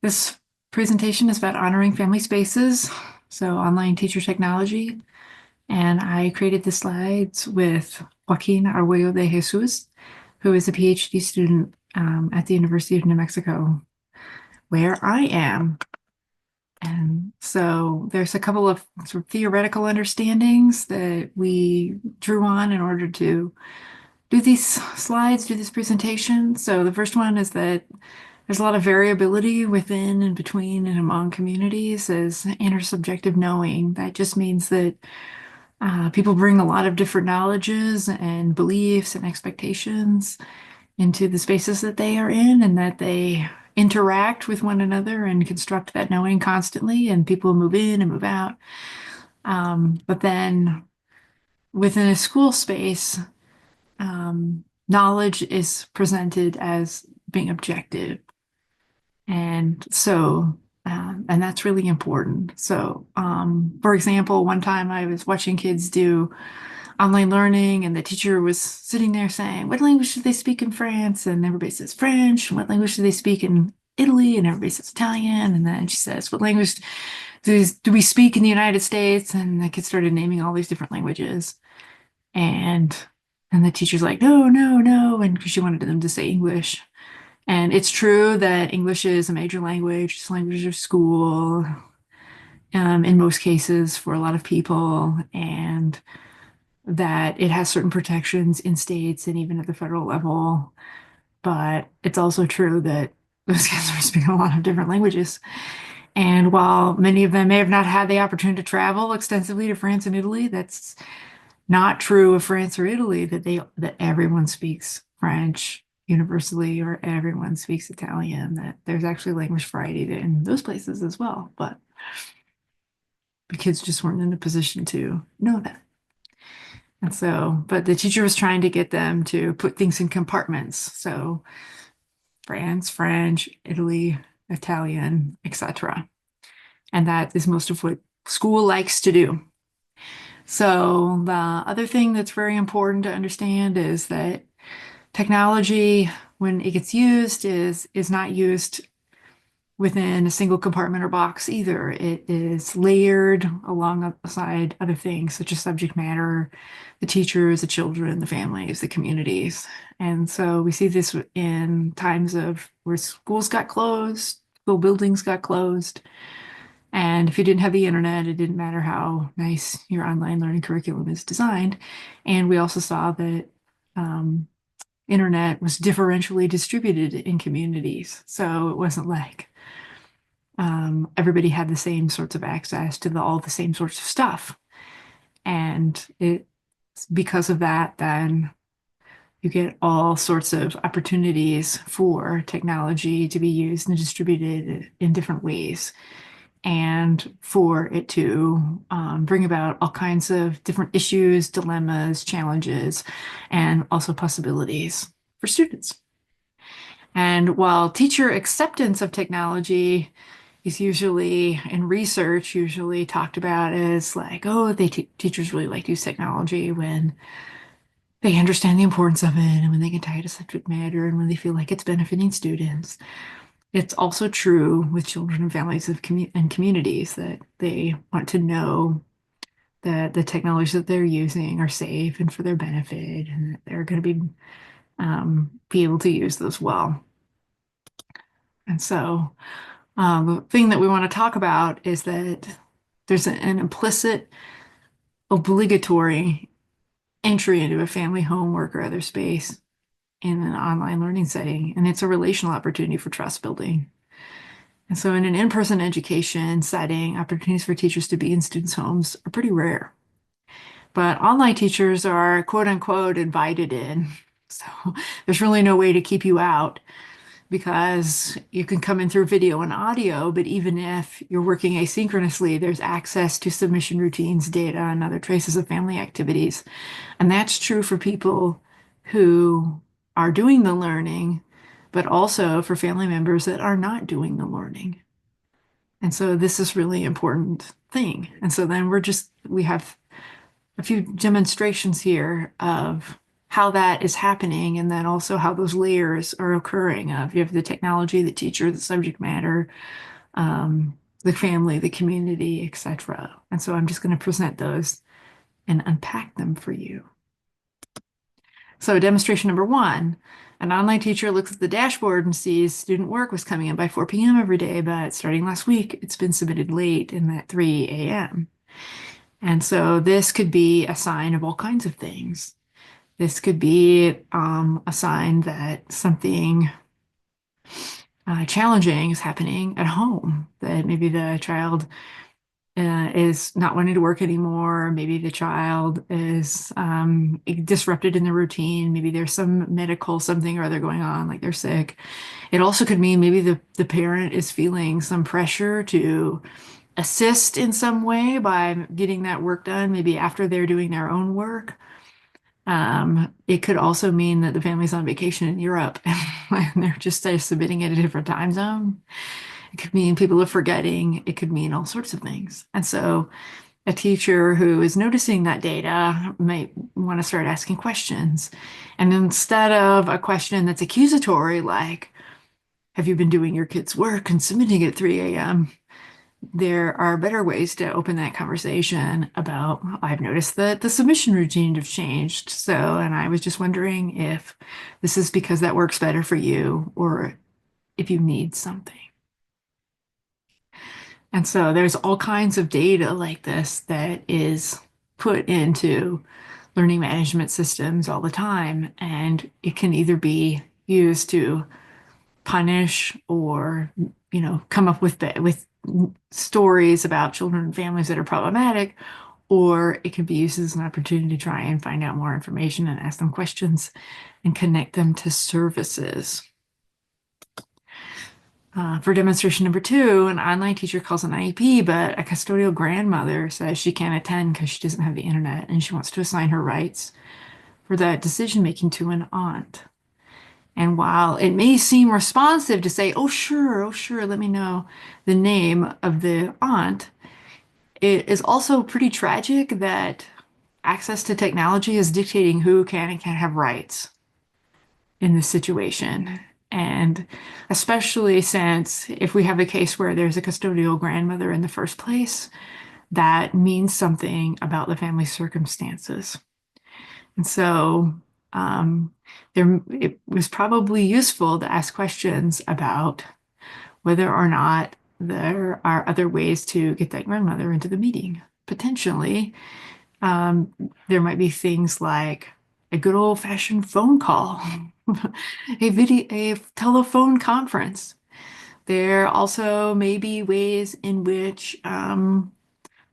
This presentation is about honoring family spaces, so online teacher technology. And I created the slides with Joaquín Argüello de Jesús, who is a PhD student at the University of New Mexico, where I am. And so there's a couple of sort of theoretical understandings that we drew on in order to do these slides, do this presentation. So the first one is that there's a lot of variability within and between and among communities as intersubjective knowing. That just means that people bring a lot of different knowledges and beliefs and expectations into the spaces that they are in, and that they interact with one another and construct that knowing constantly, and people move in and move out. But then within a school space, knowledge is presented as being objective. And so, and that's really important. So, for example, one time I was watching kids do online learning, and the teacher was sitting there saying, "What language do they speak in France?" And everybody says French. "And what language do they speak in Italy?" And everybody says Italian. And then she says, "What language do we speak in the United States?" And the kids started naming all these different languages. And the teacher's like, "No, no, no." And because she wanted them to say English. And it's true that English is a major language, it's a language of school, in most cases for a lot of people, and that it has certain protections in states and even at the federal level. But it's also true that those kids are speaking a lot of different languages. And while many of them may have not had the opportunity to travel extensively to France and Italy, that's not true of France or Italy, that everyone speaks French universally or everyone speaks Italian, that there's actually language variety in those places as well. But the kids just weren't in a position to know that. And so, but the teacher was trying to get them to put things in compartments. So France, French, Italy, Italian, etc. And that is most of what school likes to do. So the other thing that's very important to understand is that technology, when it gets used, is not used within a single compartment or box either. It is layered alongside other things, such as subject matter, the teachers, the children, the families, the communities. And so we see this in times of where schools got closed, school buildings got closed. And if you didn't have the internet, it didn't matter how nice your online learning curriculum is designed. And we also saw that internet was differentially distributed in communities. So it wasn't like everybody had the same sorts of access to all the same sorts of stuff. And because of that, then you get all sorts of opportunities for technology to be used and distributed in different ways, and for it to bring about all kinds of different issues, dilemmas, challenges, and also possibilities for students. And while teacher acceptance of technology is usually in research, usually talked about as like, oh, teachers really like to use technology when they understand the importance of it and when they can tie it to subject matter and when they feel like it's benefiting students. It's also true with children and families and communities that they want to know that the technologies that they're using are safe and for their benefit, and that they're going to be able to use those well. And so the thing that we want to talk about is that there's an implicit, obligatory entry into a family, home, work, or other space in an online learning setting, and it's a relational opportunity for trust building. And so in an in-person education setting, opportunities for teachers to be in students' homes are pretty rare. But online teachers are quote unquote invited in. So there's really no way to keep you out, because you can come in through video and audio, but even if you're working asynchronously, there's access to submission routines, data, and other traces of family activities. And that's true for people who are doing the learning, but also for family members that are not doing the learning. And so this is really important thing. And so then we have a few demonstrations here of how that is happening, and then also how those layers are occurring of you have the technology, the teacher, the subject matter, the family, the community, etc. And so I'm just going to present those and unpack them for you. So demonstration number one, an online teacher looks at the dashboard and sees student work was coming in by 4 p.m. every day, but starting last week, it's been submitted late and at 3 a.m. And so this could be a sign of all kinds of things. This could be a sign that something challenging is happening at home, that maybe the child is not wanting to work anymore. Maybe the child is disrupted in the routine. Maybe there's some medical something or other going on, like they're sick. It also could mean maybe the parent is feeling some pressure to assist in some way by getting that work done, maybe after they're doing their own work. It could also mean that the family's on vacation in Europe and they're just submitting at a different time zone. It could mean people are forgetting. It could mean all sorts of things. And so a teacher who is noticing that data might want to start asking questions. And instead of a question that's accusatory, like, have you been doing your kid's work and submitting at 3 a.m.? There are better ways to open that conversation about, I've noticed that the submission routine have changed. So, and I was just wondering if this is because that works better for you or if you need something. And so there's all kinds of data like this that is put into learning management systems all the time. And it can either be used to punish or, come up with stories about children and families that are problematic, or it can be used as an opportunity to try and find out more information and ask them questions and connect them to services. For demonstration number two, an online teacher calls an IEP, but a custodial grandmother says she can't attend because she doesn't have the internet and she wants to assign her rights for that decision making to an aunt. And while it may seem responsive to say, oh, sure, let me know the name of the aunt, it is also pretty tragic that access to technology is dictating who can and can't have rights in this situation. And especially since if we have a case where there's a custodial grandmother in the first place, that means something about the family circumstances. And so it was probably useful to ask questions about whether or not there are other ways to get that grandmother into the meeting. Potentially, there might be things like a good old-fashioned phone call, a telephone conference. There also may be ways in which there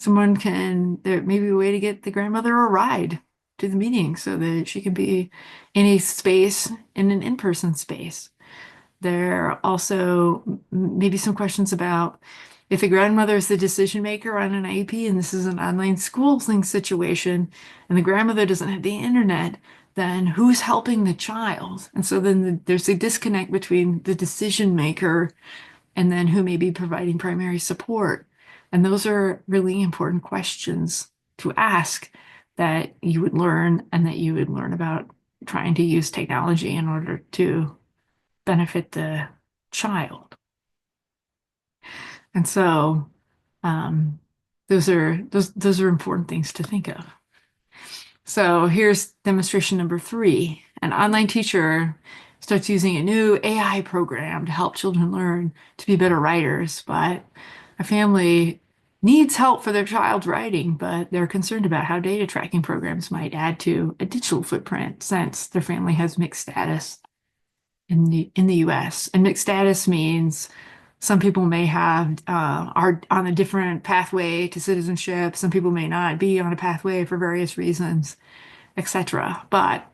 may be a way to get the grandmother a ride to the meeting so that she can be in a space, in an in-person space. There are also maybe some questions about if the grandmother is the decision maker on an IEP and this is an online schooling situation and the grandmother doesn't have the internet, then who's helping the child? And so then there's a disconnect between the decision maker and then who may be providing primary support. And those are really important questions to ask that you would learn and that you would learn about trying to use technology in order to benefit the child. And so those are important things to think of. So here's demonstration number 3. An online teacher starts using a new AI program to help children learn to be better writers, but a family needs help for their child's writing, but they're concerned about how data tracking programs might add to a digital footprint since their family has mixed status in the US. And mixed status means some people may are on a different pathway to citizenship. Some people may not be on a pathway for various reasons, etc. But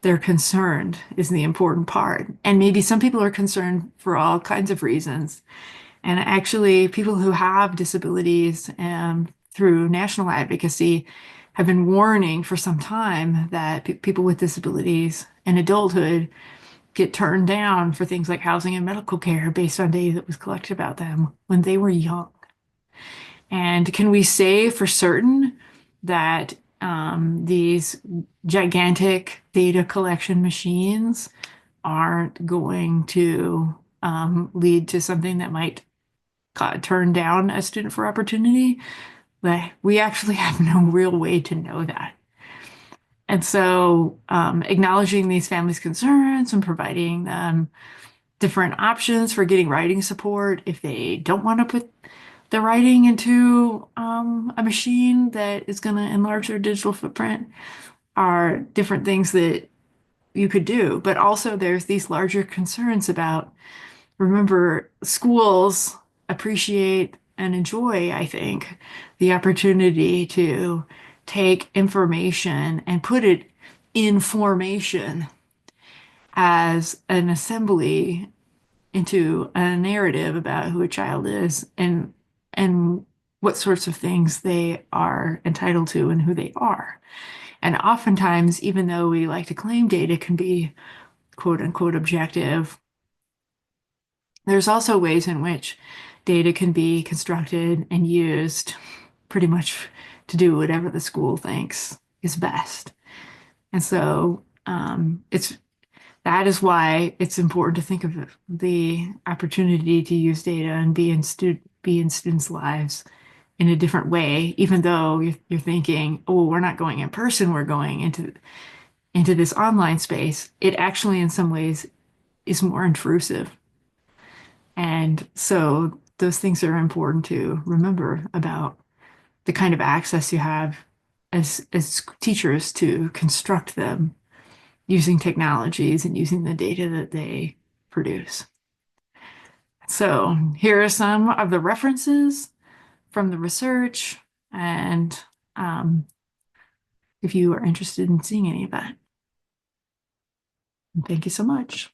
they're concerned is the important part. And maybe some people are concerned for all kinds of reasons. And actually, people who have disabilities through national advocacy have been warning for some time that people with disabilities in adulthood get turned down for things like housing and medical care based on data that was collected about them when they were young. And can we say for certain that these gigantic data collection machines aren't going to lead to something that might turn down a student for opportunity. But we actually have no real way to know that. And so acknowledging these families' concerns and providing them different options for getting writing support if they don't want to put the writing into a machine that is going to enlarge their digital footprint are different things that you could do. But also there's these larger concerns about, remember, schools appreciate and enjoy, I think, the opportunity to take information and put it in formation as an assembly into a narrative about who a child is and what sorts of things they are entitled to and who they are. And oftentimes, even though we like to claim data can be quote unquote objective, there's also ways in which data can be constructed and used pretty much to do whatever the school thinks is best. And so it's that is why it's important to think of the opportunity to use data and be in students' lives in a different way, even though you're thinking, oh, we're not going in person, we're going into this online space. It actually, in some ways, is more intrusive. And so those things are important to remember about the kind of access you have as teachers to construct them using technologies and using the data that they produce. So here are some of the references from the research, and if you are interested in seeing any of that. Thank you so much.